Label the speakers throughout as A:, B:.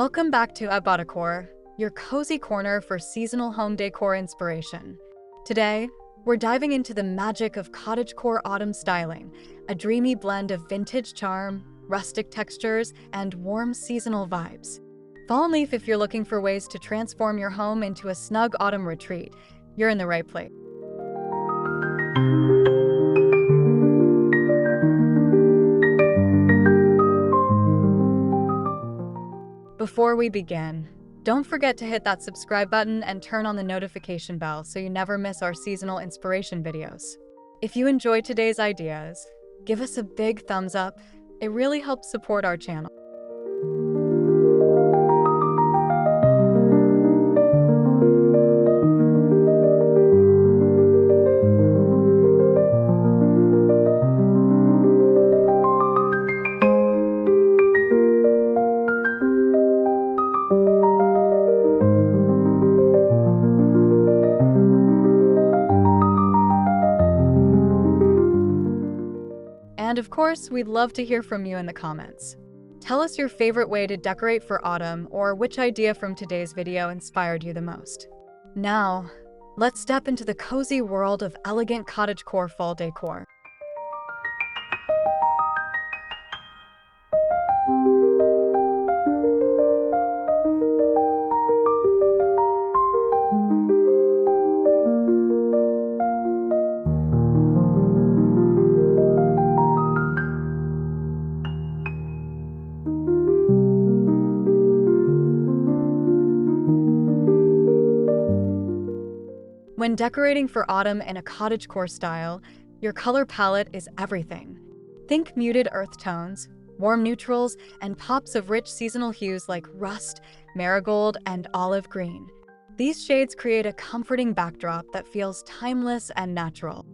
A: Welcome back to Abodecor, your cozy corner for seasonal home decor inspiration. Today, we're diving into the magic of cottagecore autumn styling, a dreamy blend of vintage charm, rustic textures, and warm seasonal vibes. Fall and leaf if you're looking for ways to transform your home into a snug autumn retreat. You're in the right place. Before we begin, don't forget to hit that subscribe button and turn on the notification bell so you never miss our seasonal inspiration videos. If you enjoyed today's ideas, give us a big thumbs up. It really helps support our channel. And of course, we'd love to hear from you in the comments. Tell us your favorite way to decorate for autumn or which idea from today's video inspired you the most. Now, let's step into the cozy world of elegant cottagecore fall decor. When decorating for autumn in a cottagecore style, your color palette is everything. Think muted earth tones, warm neutrals, and pops of rich seasonal hues like rust, marigold, and olive green. These shades create a comforting backdrop that feels timeless and natural.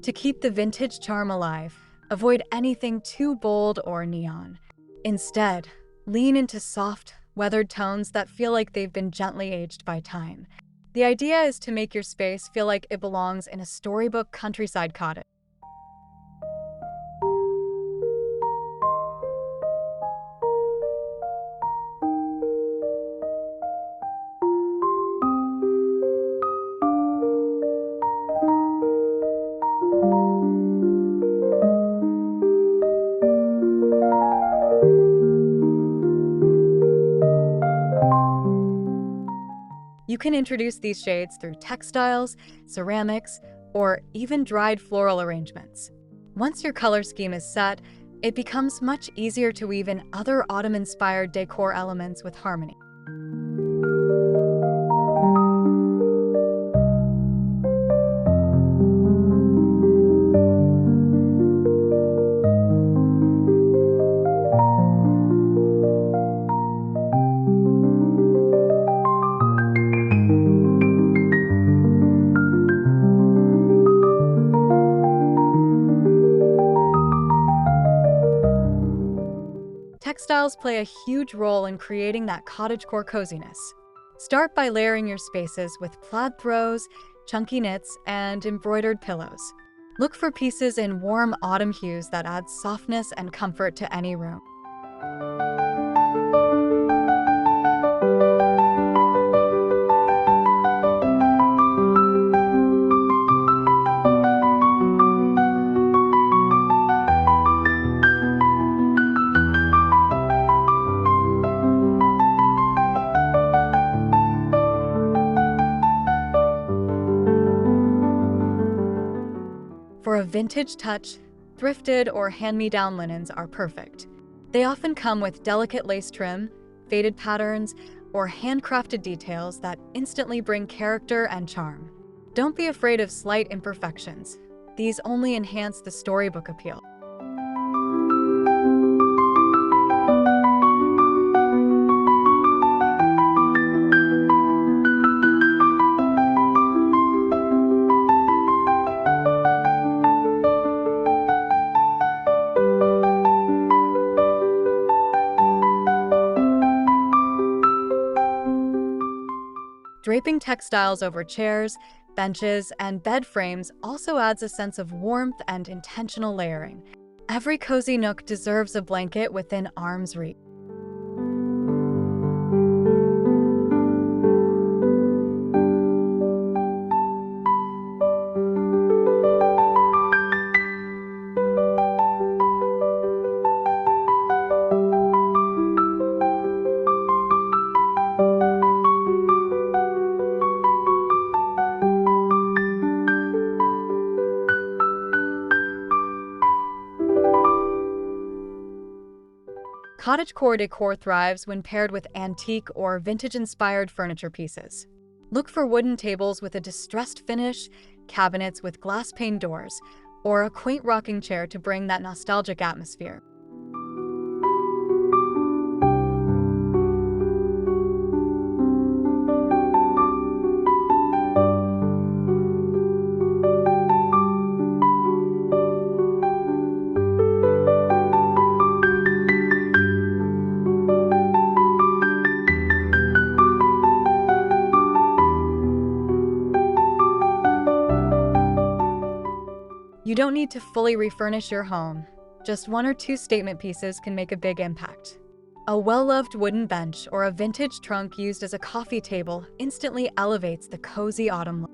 A: To keep the vintage charm alive, avoid anything too bold or neon. Instead, lean into soft, weathered tones that feel like they've been gently aged by time. The idea is to make your space feel like it belongs in a storybook countryside cottage. You can introduce these shades through textiles, ceramics, or even dried floral arrangements. Once your color scheme is set, it becomes much easier to weave in other autumn-inspired decor elements with harmony. Textiles play a huge role in creating that cottagecore coziness. Start by layering your spaces with plaid throws, chunky knits, and embroidered pillows. Look for pieces in warm autumn hues that add softness and comfort to any room. For a vintage touch, thrifted or hand-me-down linens are perfect. They often come with delicate lace trim, faded patterns, or handcrafted details that instantly bring character and charm. Don't be afraid of slight imperfections. These only enhance the storybook appeal. Draping textiles over chairs, benches, and bed frames also adds a sense of warmth and intentional layering. Every cozy nook deserves a blanket within arm's reach. Cottagecore decor thrives when paired with antique or vintage-inspired furniture pieces. Look for wooden tables with a distressed finish, cabinets with glass-pane doors, or a quaint rocking chair to bring that nostalgic atmosphere. You don't need to fully refurnish your home. Just one or two statement pieces can make a big impact. A well-loved wooden bench or a vintage trunk used as a coffee table instantly elevates the cozy autumn look.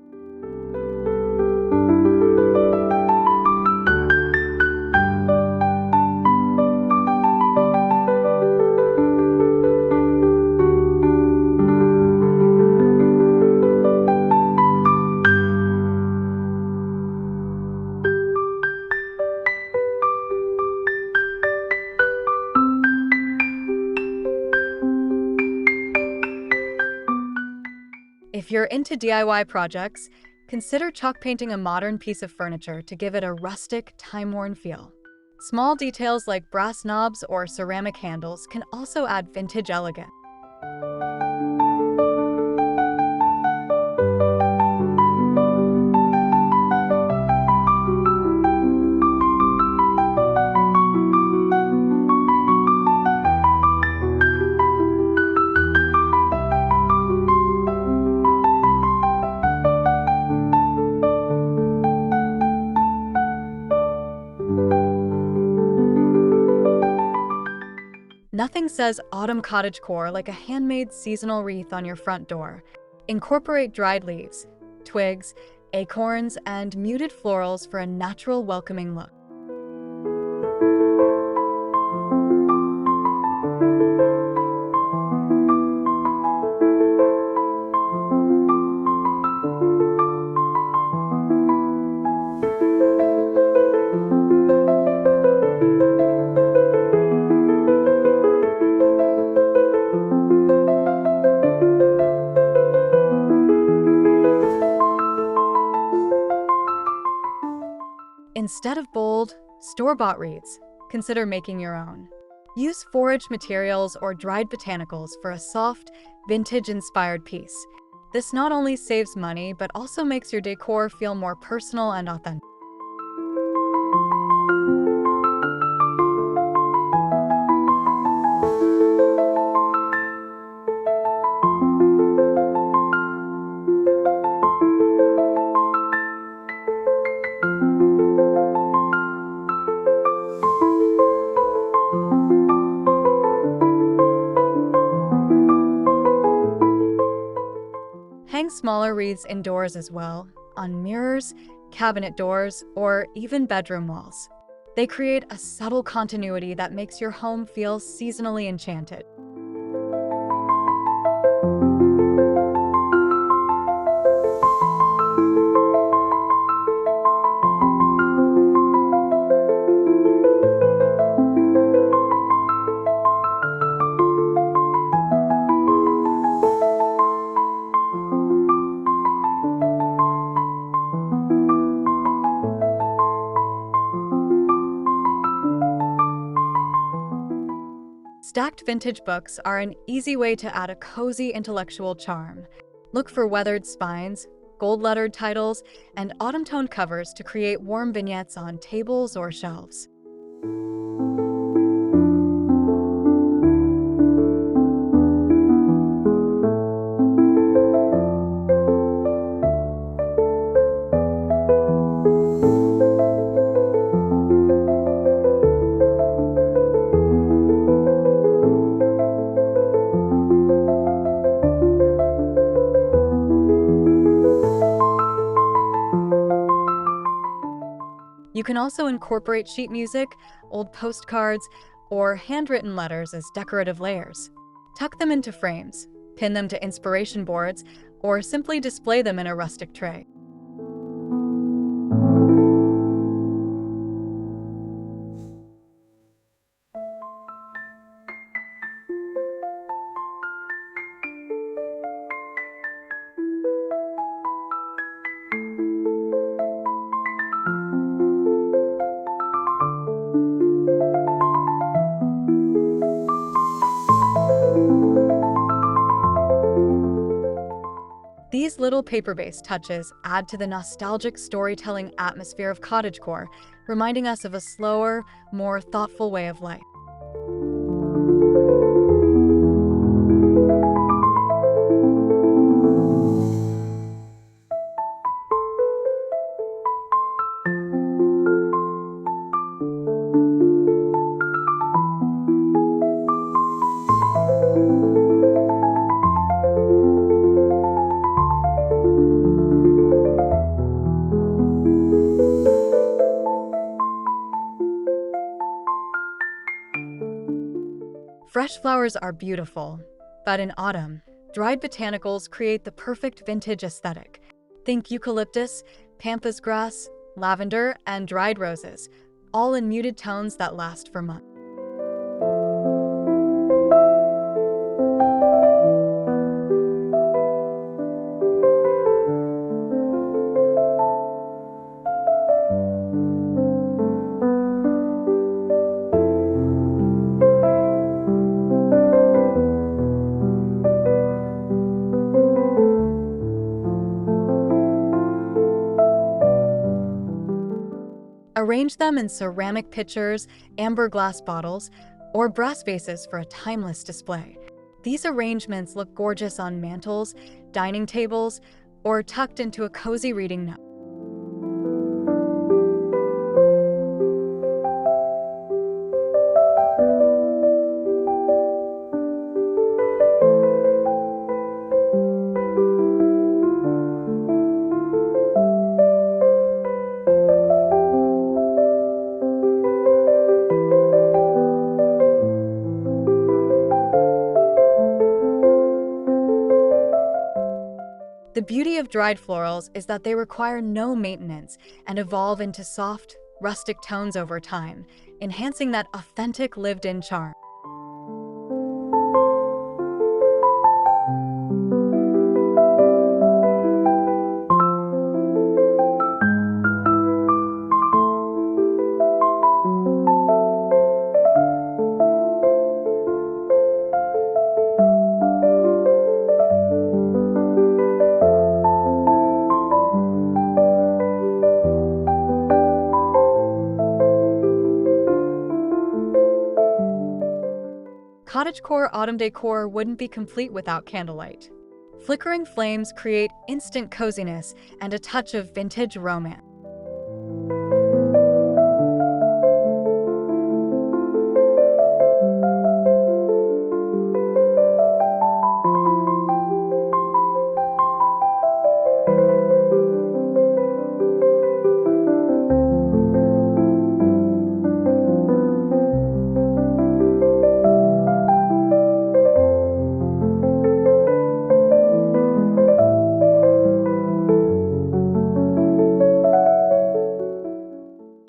A: If you're into DIY projects, consider chalk painting a modern piece of furniture to give it a rustic, time-worn feel. Small details like brass knobs or ceramic handles can also add vintage elegance. Nothing says autumn cottagecore like a handmade seasonal wreath on your front door. Incorporate dried leaves, twigs, acorns, and muted florals for a natural, welcoming look. Instead of bold, store-bought wreaths, consider making your own. Use forage materials or dried botanicals for a soft, vintage-inspired piece. This not only saves money, but also makes your decor feel more personal and authentic. Hang smaller wreaths indoors as well, on mirrors, cabinet doors, or even bedroom walls. They create a subtle continuity that makes your home feel seasonally enchanted. Stacked vintage books are an easy way to add a cozy intellectual charm. Look for weathered spines, gold-lettered titles, and autumn-toned covers to create warm vignettes on tables or shelves. You can also incorporate sheet music, old postcards, or handwritten letters as decorative layers. Tuck them into frames, pin them to inspiration boards, or simply display them in a rustic tray. These little paper-based touches add to the nostalgic storytelling atmosphere of cottagecore, reminding us of a slower, more thoughtful way of life. Fresh flowers are beautiful, but in autumn, dried botanicals create the perfect vintage aesthetic. Think eucalyptus, pampas grass, lavender, and dried roses, all in muted tones that last for months. Arrange them in ceramic pitchers, amber glass bottles, or brass vases for a timeless display. These arrangements look gorgeous on mantels, dining tables, or tucked into a cozy reading nook. The beauty of dried florals is that they require no maintenance and evolve into soft, rustic tones over time, enhancing that authentic lived-in charm. Cottagecore autumn decor wouldn't be complete without candlelight. Flickering flames create instant coziness and a touch of vintage romance.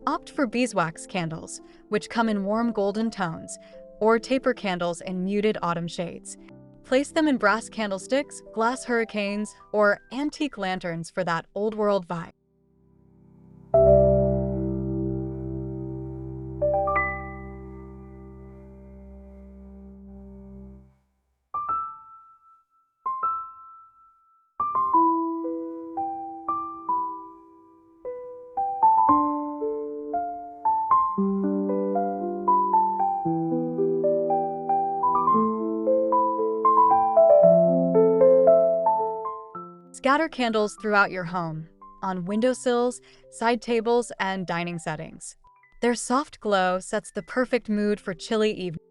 A: Opt for beeswax candles, which come in warm golden tones, or taper candles in muted autumn shades. Place them in brass candlesticks, glass hurricanes, or antique lanterns for that old-world vibe. Scatter candles throughout your home, on windowsills, side tables, and dining settings. Their soft glow sets the perfect mood for chilly evenings.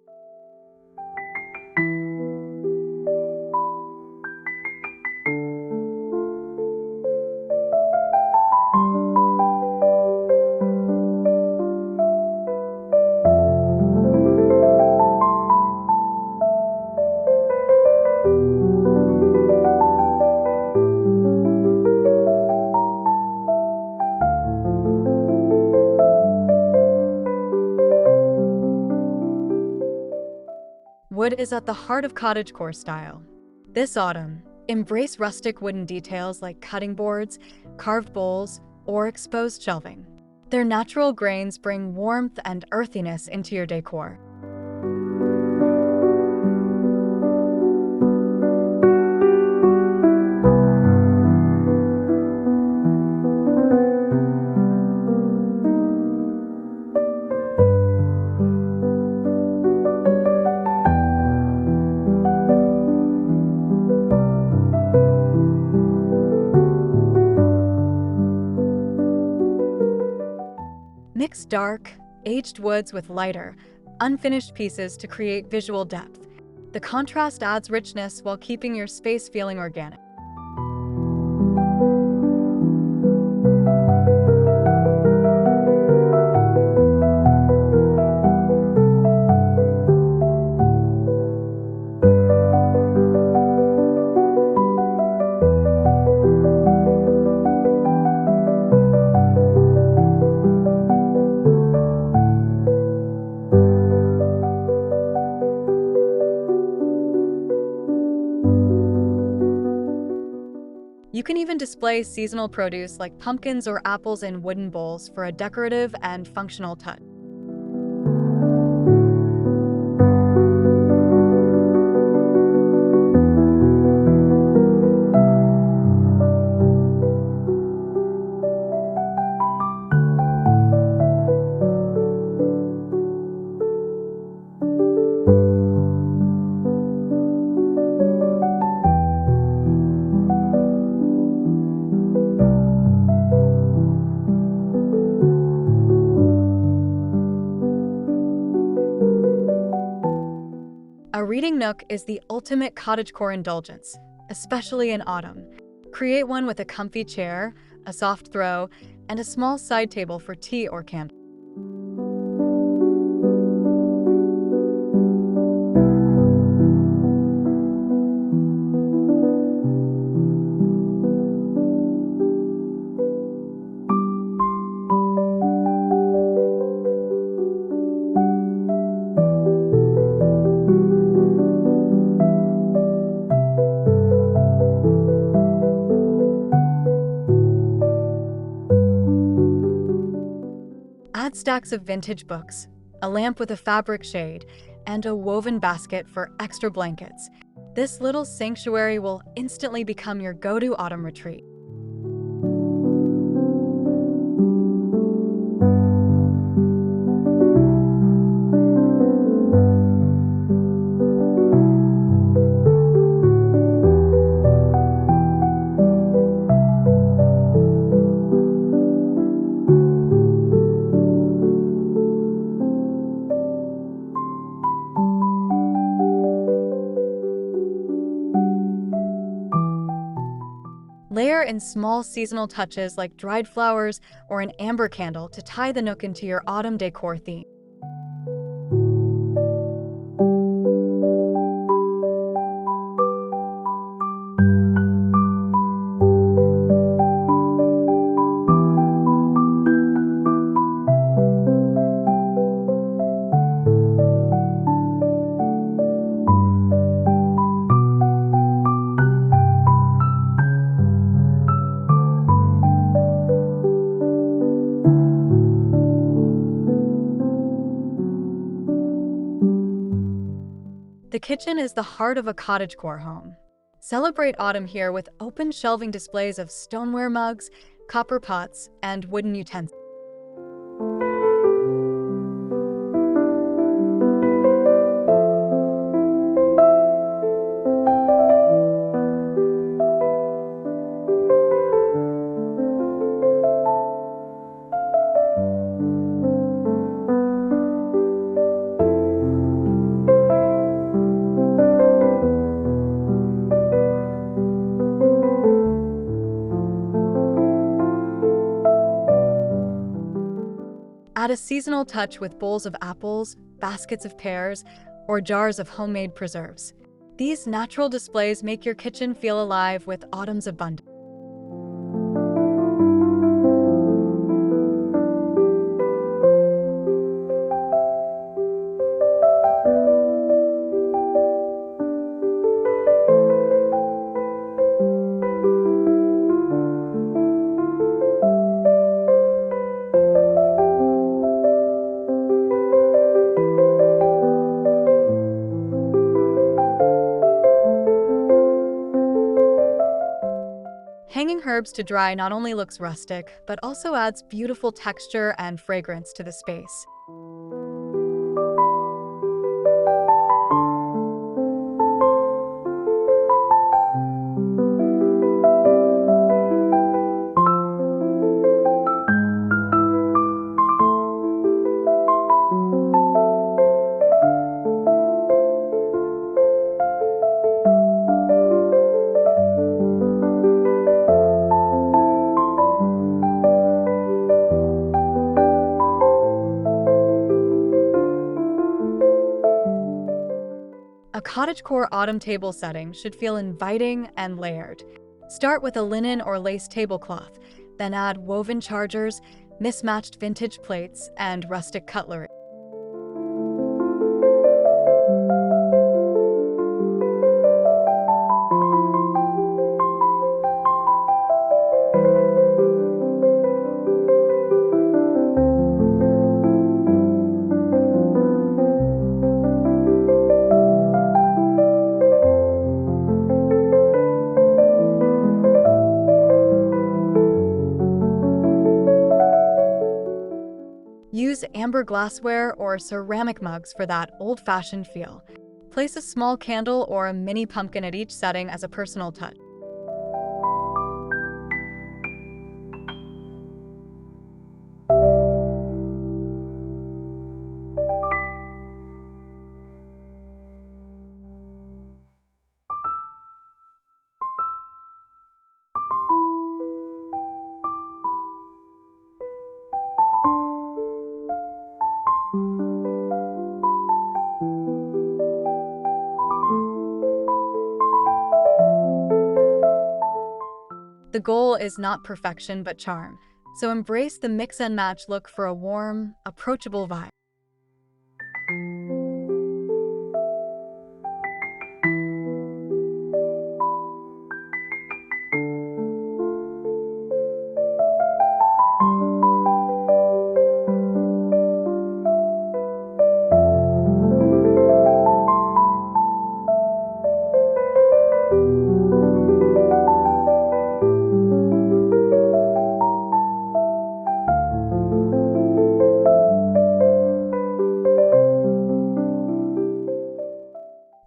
A: Wood is at the heart of cottagecore style. This autumn, embrace rustic wooden details like cutting boards, carved bowls, or exposed shelving. Their natural grains bring warmth and earthiness into your decor. Mix dark, aged woods with lighter, unfinished pieces to create visual depth. The contrast adds richness while keeping your space feeling organic. You can even display seasonal produce like pumpkins or apples in wooden bowls for a decorative and functional touch. A reading nook is the ultimate cottagecore indulgence, especially in autumn. Create one with a comfy chair, a soft throw, and a small side table for tea or candle. Add stacks of vintage books, a lamp with a fabric shade, and a woven basket for extra blankets. This little sanctuary will instantly become your go-to autumn retreat. Layer in small seasonal touches like dried flowers or an amber candle to tie the nook into your autumn decor theme. The kitchen is the heart of a cottagecore home. Celebrate autumn here with open shelving displays of stoneware mugs, copper pots, and wooden utensils. Add a seasonal touch with bowls of apples, baskets of pears, or jars of homemade preserves. These natural displays make your kitchen feel alive with autumn's abundance. herbs to dry not only looks rustic, but also adds beautiful texture and fragrance to the space. A cottagecore autumn table setting should feel inviting and layered. Start with a linen or lace tablecloth, then add woven chargers, mismatched vintage plates, and rustic cutlery. Use amber glassware or ceramic mugs for that old-fashioned feel. Place a small candle or a mini pumpkin at each setting as a personal touch. The goal is not perfection but charm, so embrace the mix and match look for a warm, approachable vibe.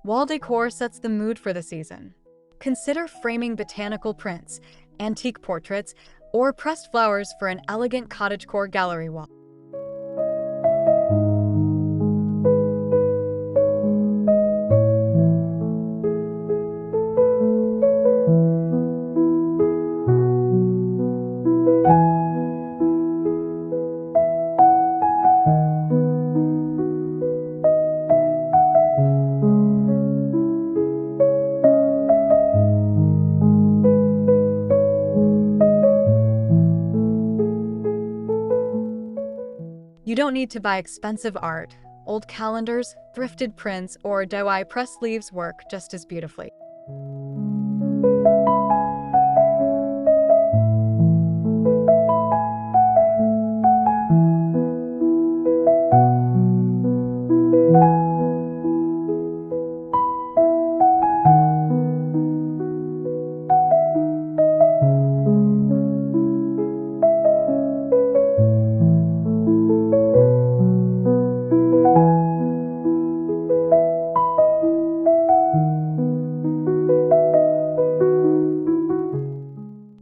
A: Wall decor sets the mood for the season. Consider framing botanical prints, antique portraits, or pressed flowers for an elegant cottagecore gallery wall. You don't need to buy expensive art. Old calendars, thrifted prints, or DIY pressed leaves work just as beautifully.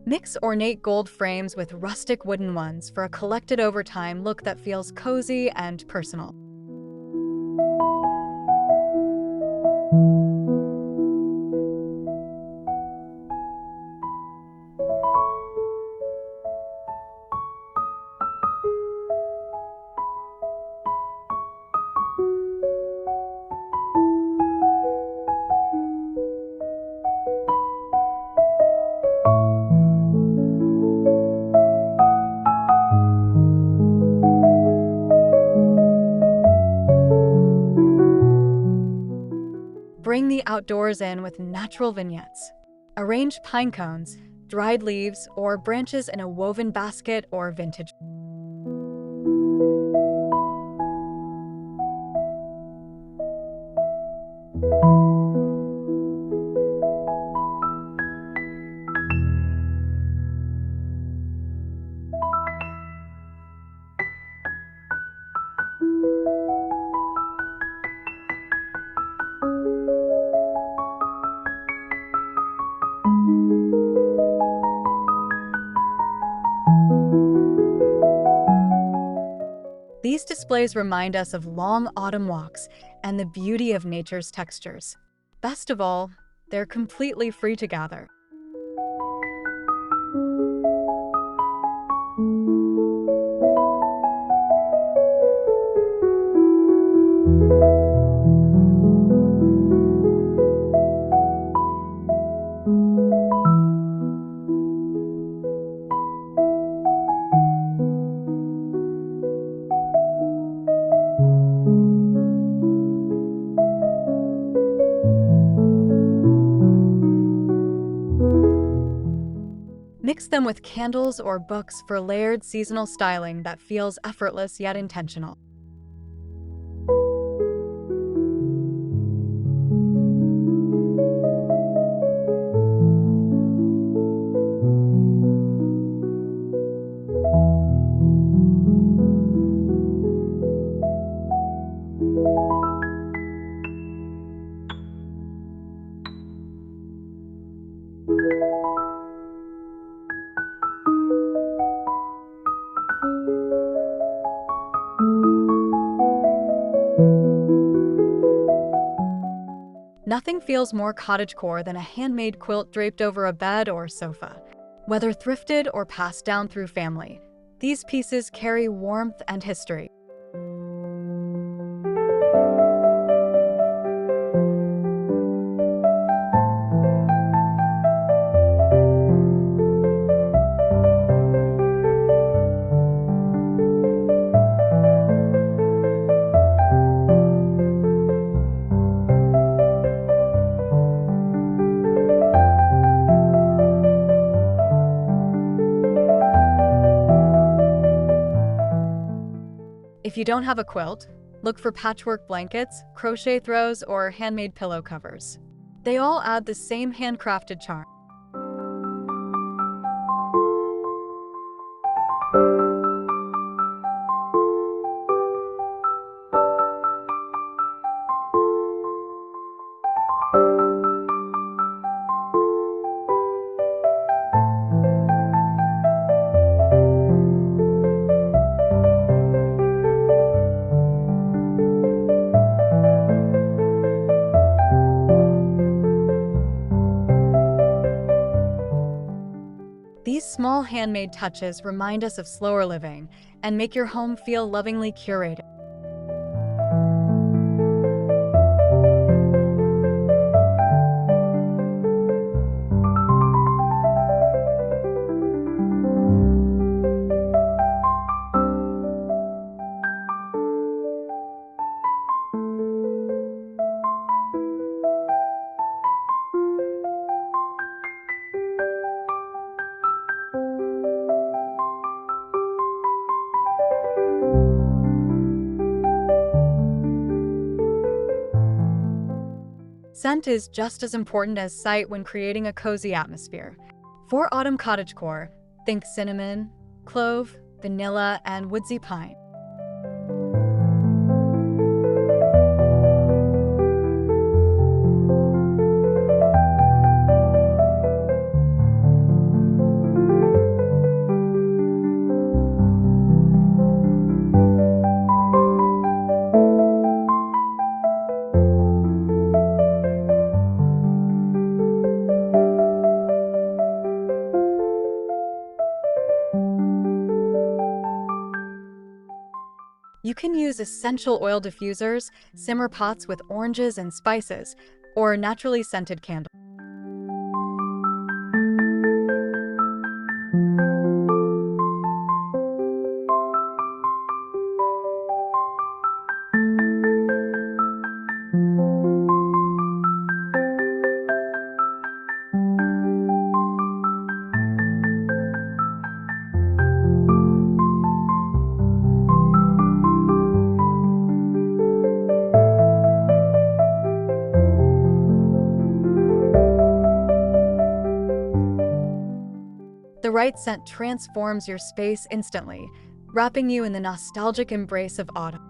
A: Mix ornate gold frames with rustic wooden ones for a collected over time look that feels cozy and personal. Bring the outdoors in with natural vignettes. Arrange pine cones, dried leaves, or branches in a woven basket or vintage. These displays remind us of long autumn walks and the beauty of nature's textures. Best of all, they're completely free to gather. Mix them with candles or books for layered seasonal styling that feels effortless yet intentional. Nothing feels more cottagecore than a handmade quilt draped over a bed or sofa. Whether thrifted or passed down through family, these pieces carry warmth and history. If you don't have a quilt, look for patchwork blankets, crochet throws, or handmade pillow covers. They all add the same handcrafted charm. These small handmade touches remind us of slower living and make your home feel lovingly curated. Scent is just as important as sight when creating a cozy atmosphere. For autumn cottagecore, think cinnamon, clove, vanilla, and woodsy pine. You can use essential oil diffusers, simmer pots with oranges and spices, or naturally scented candles. The right scent transforms your space instantly, wrapping you in the nostalgic embrace of autumn.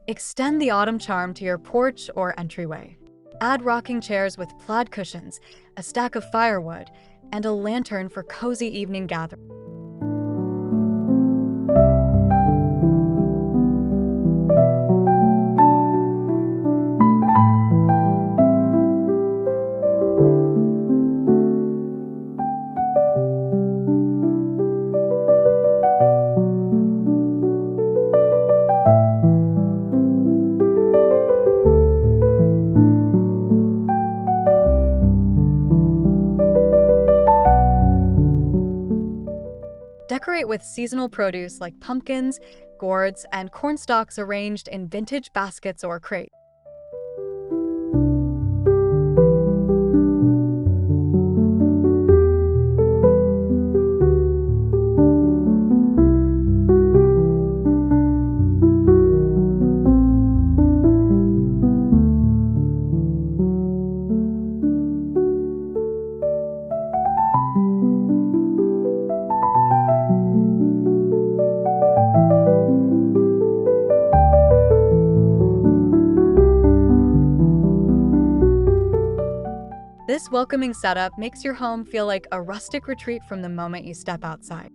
A: Extend the autumn charm to your porch or entryway. Add rocking chairs with plaid cushions, a stack of firewood, and a lantern for cozy evening gatherings. Decorate with seasonal produce like pumpkins, gourds, and corn stalks arranged in vintage baskets or crates. This welcoming setup makes your home feel like a rustic retreat from the moment you step outside.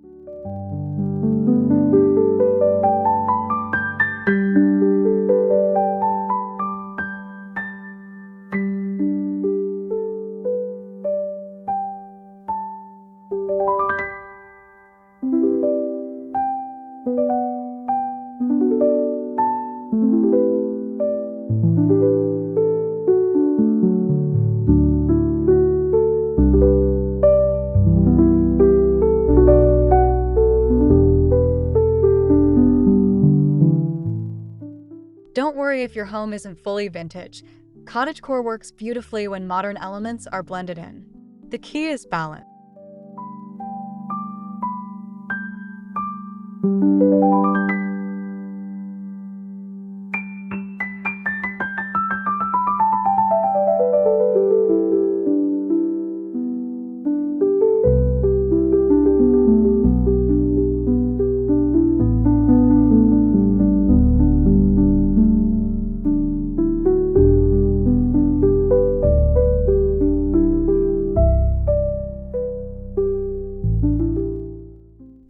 A: Don't worry if your home isn't fully vintage. Cottagecore works beautifully when modern elements are blended in. The key is balance.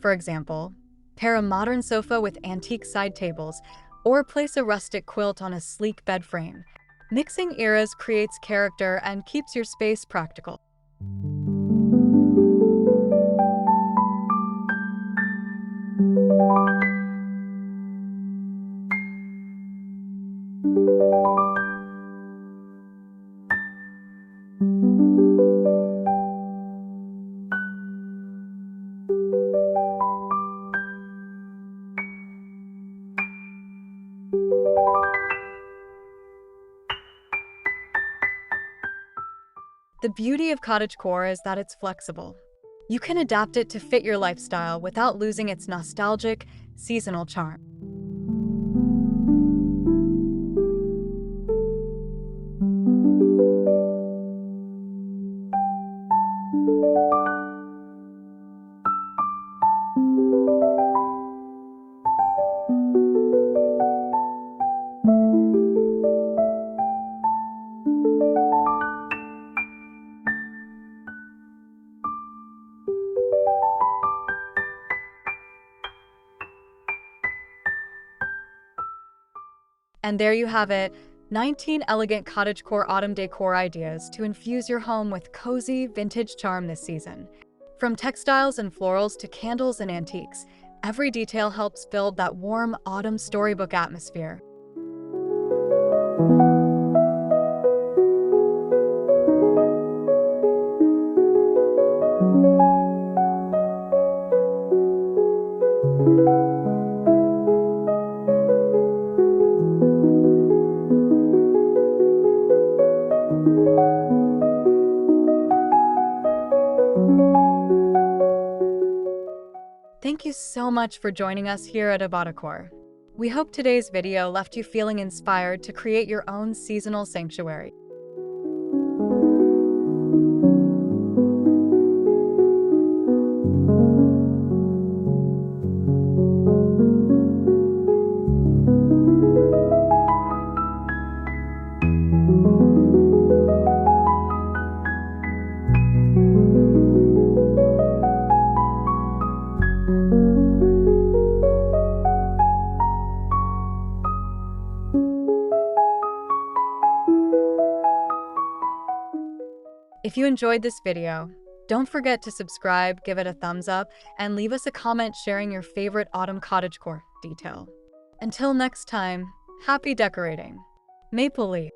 A: For example, pair a modern sofa with antique side tables, or place a rustic quilt on a sleek bed frame. Mixing eras creates character and keeps your space practical. The beauty of cottagecore is that it's flexible. You can adapt it to fit your lifestyle without losing its nostalgic, seasonal charm. And there you have it, 19 elegant cottagecore autumn decor ideas to infuse your home with cozy, vintage charm this season. From textiles and florals to candles and antiques, every detail helps build that warm autumn storybook atmosphere. Thank you so much for joining us here at Abodecor. We hope today's video left you feeling inspired to create your own seasonal sanctuary. If you enjoyed this video, don't forget to subscribe, give it a thumbs up, and leave us a comment sharing your favorite autumn cottagecore detail. Until next time, happy decorating. Maple Leaf.